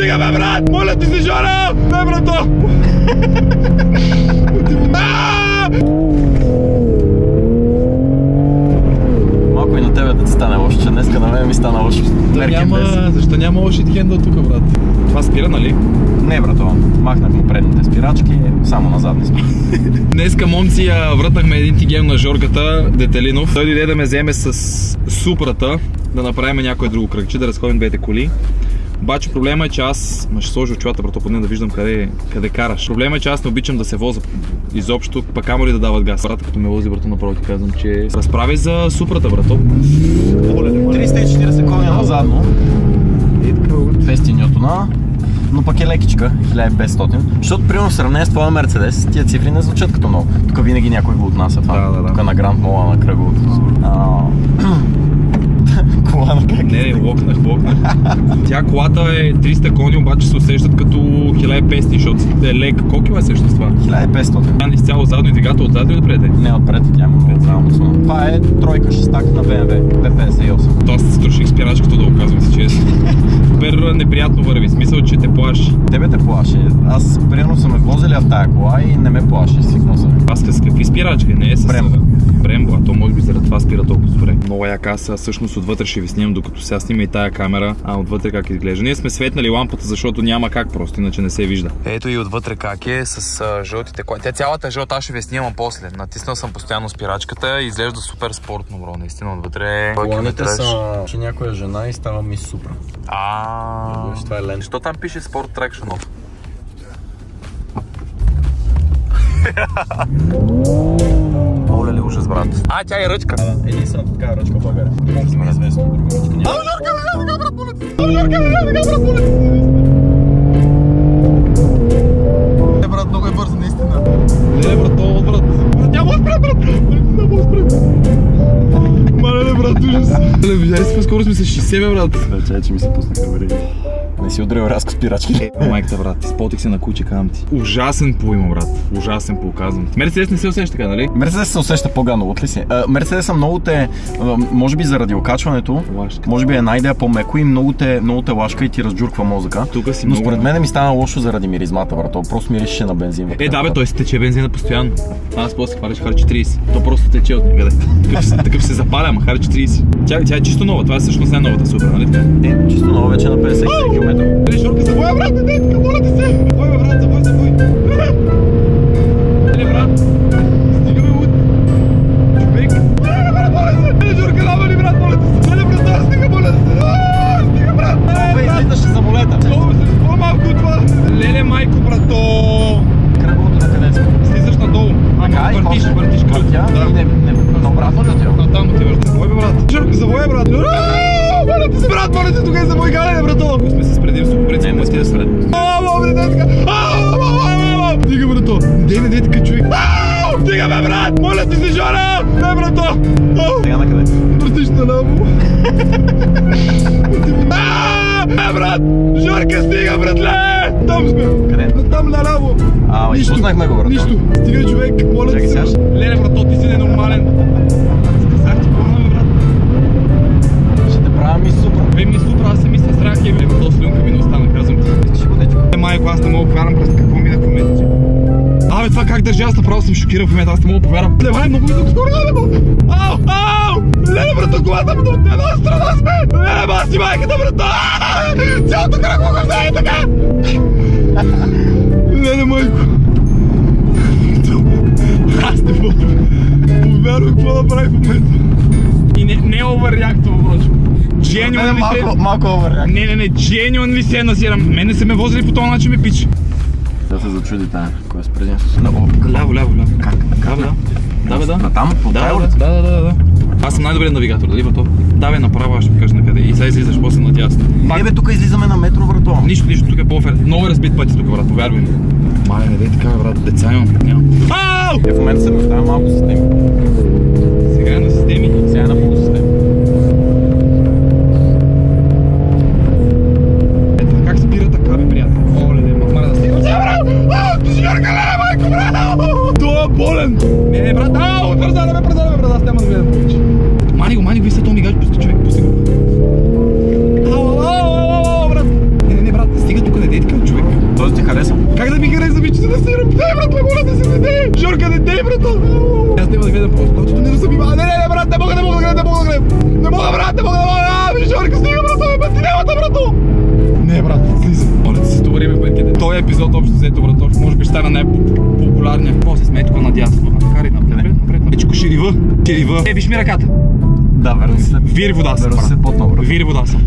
Стига, бе, брат! Моля ти се, Жора! Не, брато! Малко и на тебе да ти стане лошо, че днеска на мен ми стана лошо. Защо няма лошит хендъл тук, брат? Това спира, нали? Не, брато, махнах му предните спирачки, само на задни спира. Днеска, момци, вратнахме един тигем на Жорката, Детелинов. Той дойде да ме вземе с Супрата, да направим някое друго кръгче, да разходим двете коли. Обаче проблема е, че аз... Ма ще сложа очилата, брато, поне да виждам къде караш. Проблема е, че аз не обичам да се возя изобщо, пък камо ли да дават газ. Брата, като ме вози, брато, направо ти казвам, че... Разправи за Супрата, брато. 340 коня назадно. 200 нютона. Но пък е лекичка, 1500. Защото, примерно, в сравнение с твоя Мерцедес, тия цифри не звучат като много. Тук винаги някой го отнася това. Да. Тук на Гранд Мола, на кръговото. Колана как? Не, локнах. Тя колата е 300 кони, обаче се усещат като 1500, защото е лек. Колко кила сеща с това? 1500. Тя изцяло задно и двигател отзад или отпред? Не, отпред, тя има отзад. Това е тройка шестак на BMW, B58. Доста струших спирачката, да оказвам се честно. Супер неприятно върви, смисъл, че те плаши. Тебе те плаши. Аз примерно съм возили в тая кола и не ме плаши, свикнал съм. Аз с какви спирачки? Не е с Брембо. А то може би заради това спира толкова добре. Много яка, аз всъщност отвътре ще ви снимам, докато сега снима и тая камера, отвътре как изглежда. Ние сме светнали лампата, защото няма как просто, иначе не се вижда. Ето и отвътре как е с жълтите коли. Тя цялата жълта, аз ще ви снимам после. Натиснал съм постоянно спирачката и изглежда супер спортно, бро. Наистина отвътре. Коланите са, че някоя жена и става ми Супра. Това е лен. Що там пише Sport Traction Off? Оле ли ужас, брат. Тя е ръчка. Единствената такава ръчка в България. Как сме известно, друга ръчка няма. Брат, много е бързо, наистина. Не, брат, много брат. Няма спре, брат. Няма спре. Мале, брат, ужас. Виждай си, по-скоро сме с 60, брат. Чай, че ми се пуснаха вариги. Не си удрил рязко спирачки. Майката, брат, изполтих се на куче, казвам ти. Ужасен пул има, брат. Ужасен пул, казвам ти. Мерцедес не се усеща така, нали? Мерцедес се усеща по-гадно, от ли си? Мерцедес са много те, може би заради окачването, може би една идея по-меко и много те лашка и ти разджурква мозъка. Но според мен ми стана лошо заради миризмата, брат. То просто мирише на бензин. Да, бе, той си тече бензина постоянно. Аз после хваляш харчи 30. То просто тече от някъде. Такъв се запаля, ама харчи 30. Тя е чисто нова, това е всъщност не новата Супра, нали така? Чисто нова вече на 50 км. Жорка, завоя, брат, детка, моля ти се! Завой, бе, брат, завой! Не, брат! Стига, бе, луд! Човек! Не, брат, моля ти се! Жорка, лава ли, брат, моля ти се! Не, брат, стига, моля ти се! Стига, брат! Излиташ за самолета! По-малко от това! Леле, майко, брато! Кръговото на къде сме? Слизаш надолу. Въртиш кръг. Да, обратно ли отива? Там отиваш. Завой, бе, брат! Жорка, завой, брат! Моля ти се, брат, моля ти, тук е за мой галене, брато! Сме се предимство, принцип, ма стига сред. Бе, детка! Стига, брато! Не, детка, човек! Стига, бе, брат! Моля ти се, Жора! Не, брато! Сега на къде? Въртиш наляво! Брат! Жорка, стига, братле! Там сме! Къде? Там наляво! Изпуснахме го, брато. Нищо! Стига, човек! Моля ти се! Леле, брато, ти си ненормален! Сказах ти пълна, бе, брат! Ще те правя ми Супра. Бе, ми Супра, аз се мисля страх и бе, брато, слюнка ми не остана, казвам ти. Ще го дечко. Майко, аз не мога да повярвам през какво минах в момента. Бе, това как държа, аз направо съм шокиран в момента, аз не мога да повярвам. Левай, много високо скоро, не мога! Леле, брато, колата ми от една страна сме! Леле, баси майката, брато! Цялото кръг мога да вземе така! Леле, майко! Аз не мога да повярвам какво да прави в момента. И не е оверреактово, брочко. Дженион ли се? Малко оверреактово. Не, дженион ли се назирам? Мене са ме возили по този начин, ме пич. Да се зачуди тая, кое е с предимство. Ляво. Как? Да, бе, да. Там? По тая улица? Да. Аз съм най-добрият навигатор, дали, брато? Да, бе, направо, аз ще покажа на къде. И сега излизаш после надясно. Не, бе, тук излизаме на метро, брато. Нищо, тук е по-офер. Много е разбит пъти тук, брат, повярвай ми. Мале, не дей така, брат, деца имам. В момента се ми оставя малко системи. Сега е на системи. Сега е на полусистеми. Ето как спира така, бе, приятел. Оле, махмара да стига. Ти си Жорка, леле, майко, брат! Това е болен! Не, брат, отвързане, брат, аз няма да гледам повече. Мани го, ви се то мигач, пусти човек, пусти го. Брат! Не, брат, стига тук, брато! Не, брат, слиза. Моля да се стоварим в петките. Този епизод общо взето, брато, може би ще стана най-популярния. После сме тук надясно. Карай напред. Ечко, ширива. Виж ми ръката. Да, верно се. Вири вода съм, брат. Вири вода съм.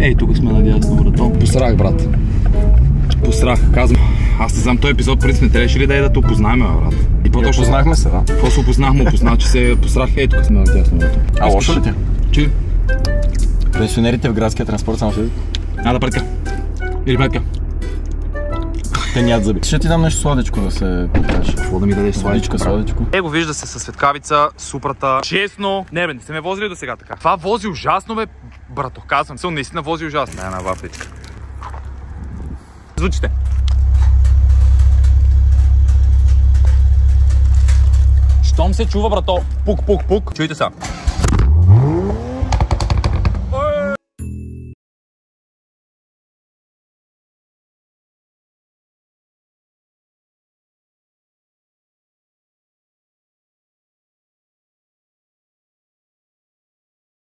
Ей, тук сме надясно, брато. Посрах, брат. Посрах, казвам. Аз не знам, този епизод преди сме трябваше ли да те опознаем, брат. И по-точно познахме се, да. Какво се опознах, че се посрах. Ей, тук сме надясно, брато. А лошо ли ти? Че? Пенсионерите в градския транспорт само седят. Да претка. Или претка. Те нямат зъби. Ще ти дам нещо сладичко да се покажеш. Какво да ми дадеш сладичко? Его вижда се със светкавица, супрата. Честно, не сте ме возили до сега така. Това вози ужасно, бе, брато, казвам се, он наистина вози ужасно. Дай една вафличка. Звучите. Щом се чува, брато, пук. Чуйте са.